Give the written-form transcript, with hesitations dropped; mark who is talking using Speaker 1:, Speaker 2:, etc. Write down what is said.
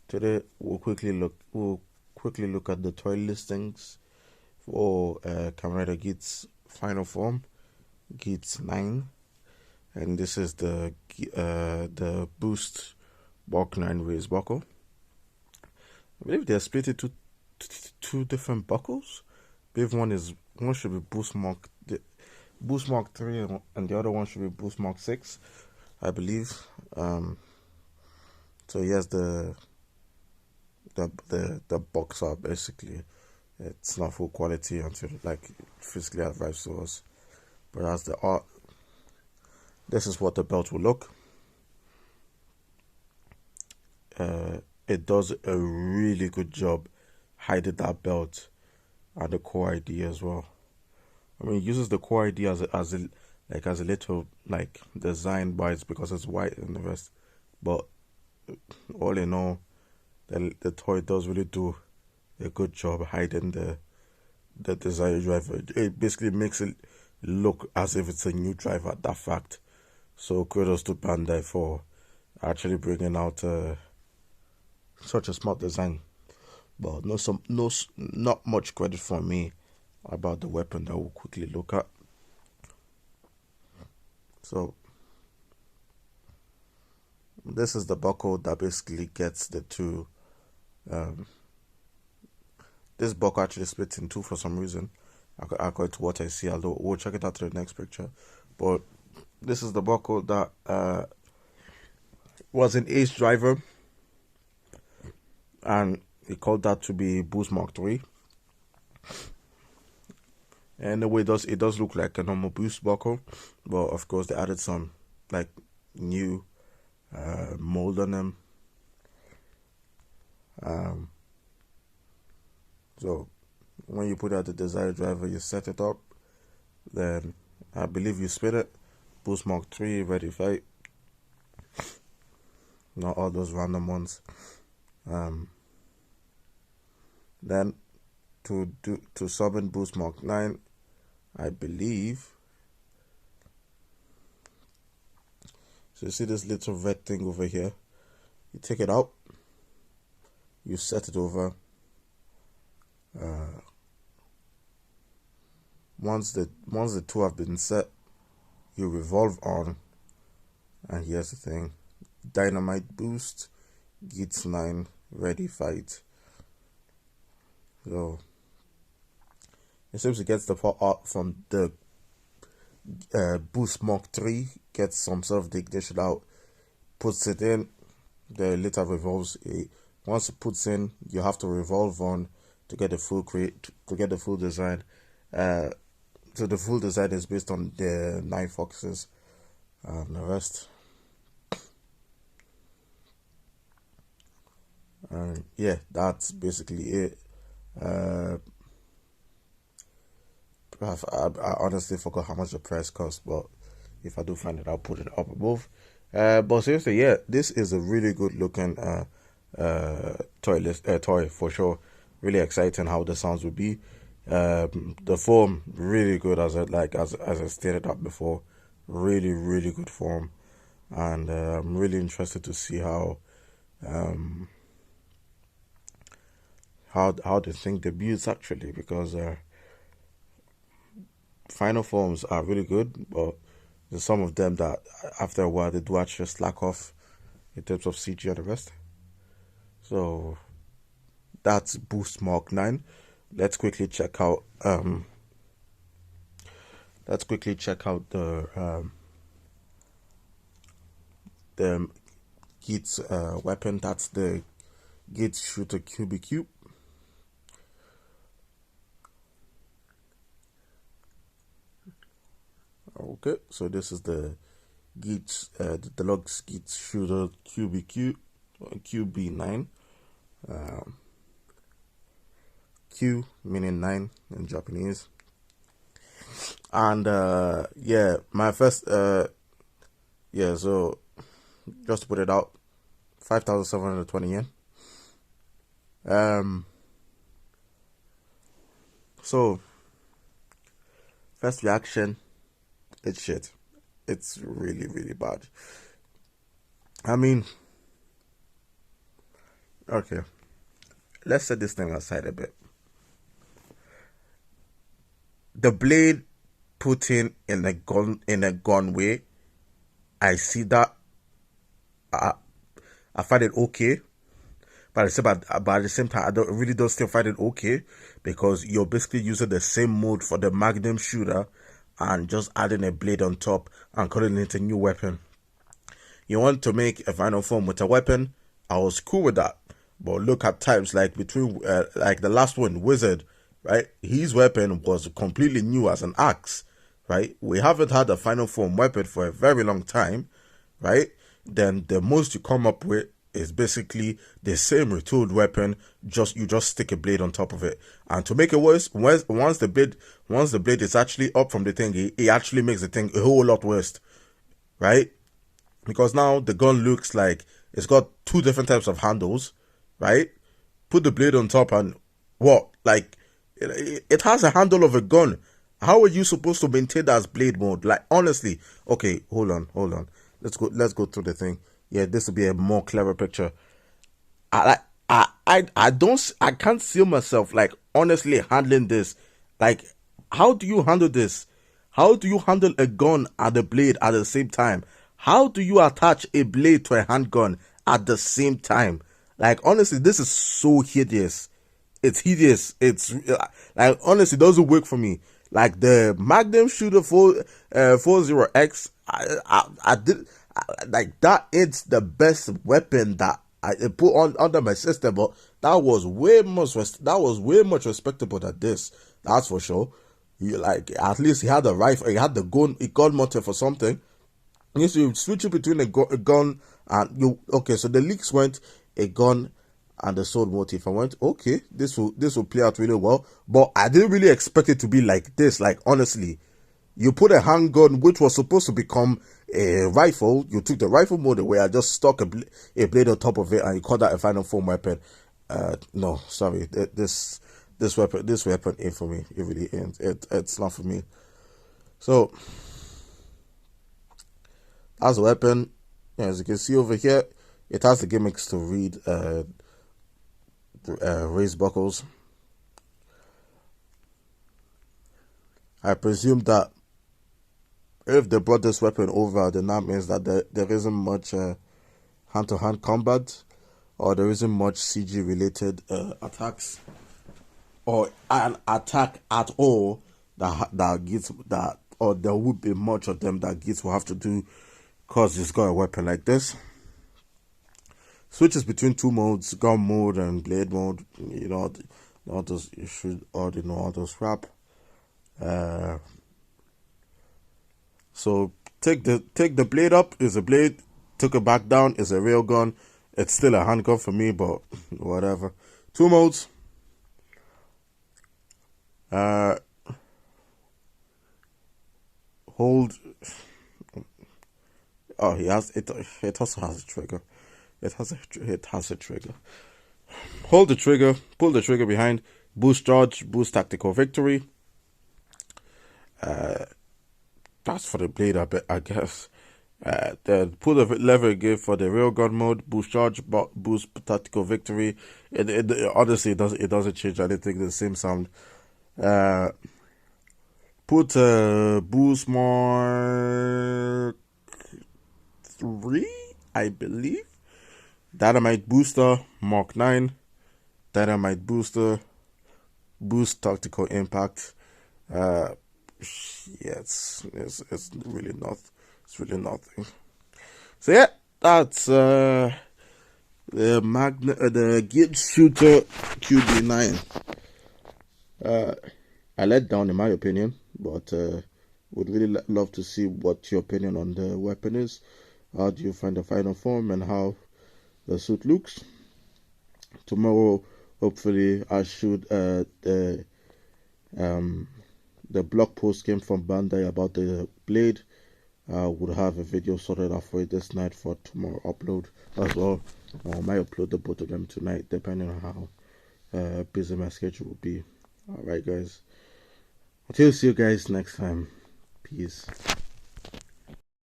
Speaker 1: Today we'll quickly look at the toy listings for Kamen Rider Geats final form, Geats 9, and this is the boost Bulk 9 raise buckle. I believe they're split into two different buckles. I believe one should be Boost Mark 3 and the other one should be Boost Mark 6, I believe. So yes, the box art basically, it's not full quality until like physically arrives to us. But as the art, this is what the belt will look. It does a really good job hiding that belt and the core ID as well. I mean, it uses the core ID as a little like design bias because it's white and the rest. But all in all, the toy does really do a good job hiding the design driver. It basically makes it look as if it's a new driver at that fact. So kudos to Bandai for actually bringing out such a smart design. But not much credit from me about the weapon that we'll quickly look at. So this is the buckle that basically gets the two. This buckle actually splits in two for some reason, according to what I see. Although we'll check it out to the next picture. But this is the buckle that was an ace driver, and he called that to be Boost Mark 3. And the way it does look like a normal boost buckle, but of course they added some like new mold on them. So when you put out the desired driver, you set it up, then I believe you spin it, Boost Mark 3, ready fight. Not all those random ones. Then to summon Boost Mark 9, I believe. So you see this little red thing over here. You take it out. You set it over. Once the two have been set, you revolve on. And here's the thing: Dynamite Boost, Geats 9, ready fight. So it seems to get the part out from the Boost Mark 3, gets some sort of the ignition out, puts it in, the later revolves. Once it puts in, you have to revolve on to get the full design. So the full design is based on the 9 foxes and the rest. Yeah, that's basically it. I honestly forgot how much the price cost, but if I do find it, I'll put it up above. But seriously, yeah, this is a really good looking toy for sure. Really exciting how the sounds would be. The form really good, as I stated up before. Really good form, and I'm really interested to see how the thing debuts actually, because final forms are really good, but there's some of them that after a while they do actually slack off in terms of CG and the rest. So that's Boost Mark 9. Let's quickly check out the Geats weapon. That's the Geats shooter QB9. Okay, so this is the Geats, the deluxe Geats shooter QB9. Q meaning 9 in Japanese. And yeah, my first so just to put it out, 5,720 yen. So first reaction, it's shit. It's really bad. I mean, Okay, let's set this thing aside a bit. The blade put in a gun way, I see that. I find it okay, but at the same time, I don't still find it okay because you're basically using the same mode for the Magnum shooter and just adding a blade on top and calling it a new weapon. You want to make a final form with a weapon? I was cool with that, but look at times like between like the last one, Wizard, right? His weapon was completely new as an axe, right? We haven't had a final form weapon for a very long time, right? Then the most you come up with is basically the same retooled weapon, you just stick a blade on top of it. And to make it worse, once the blade is actually up from the thing, it actually makes the thing a whole lot worse, right? Because now the gun looks like it's got two different types of handles, right? Put the blade on top and what? Like it has a handle of a gun. How are you supposed to maintain that as blade mode? Like honestly, okay, hold on. Let's go through the thing. Yeah, this will be a more clever picture. I can't see myself like honestly handling this. Like, how do you handle this? How do you handle a gun and a blade at the same time? How do you attach a blade to a handgun at the same time? Like honestly, this is so hideous. It's hideous. It's like honestly, it doesn't work for me. Like the Magnum Shooter 40X, I did like that. It's the best weapon that I put on under my system, but that was way much respectable than this. That's for sure. Like at least he had a rifle, he had the gun, he got mounted for something. Yes, you switch it between a gun and you. Okay, so the leaks went a gun and the sword motif. I went, okay, this will play out really well, but I didn't really expect it to be like this. Like honestly, you put a handgun which was supposed to become a rifle. You took the rifle mode away. I just stuck a blade on top of it, and you call that a final form weapon. No, sorry, this weapon ain't for me. It really ain't. It's not for me. So. As a weapon, as you can see over here, it has the gimmicks to read raised buckles. I presume that if they brought this weapon over, then that means that there isn't much hand-to-hand combat, or there isn't much CG-related attacks, or an attack at all or there would be much of them that Geats will have to do. Because it's got a weapon like this. Switches between two modes, gun mode and blade mode. You know, you should already know all those crap. So take the blade up is a blade. Took it back down is a real gun. It's still a handgun for me, but whatever. Two modes. Hold. Oh, he has it. It also has a trigger. It has a trigger. Hold the trigger. Pull the trigger behind. Boost charge. Boost tactical victory. That's for the blade, I guess. Then pull the lever again for the railgun mode. Boost charge. Boost tactical victory. Honestly, it doesn't change anything. The same sound. Put boost mark 3, I believe. Dynamite booster, Mark 9. Dynamite booster, boost tactical impact. Yeah, it's really not. It's really nothing. So yeah, that's the Geats shooter QB9. I let down in my opinion, but would really love to see what your opinion on the weapon is. How do you find the final form and how the suit looks? Tomorrow, hopefully, I should the blog post came from Bandai about the blade. I would have a video sorted out for it this night for tomorrow upload as well. I might upload the both of them tonight, depending on how busy my schedule will be. Alright, guys. Until see you guys next time. Peace.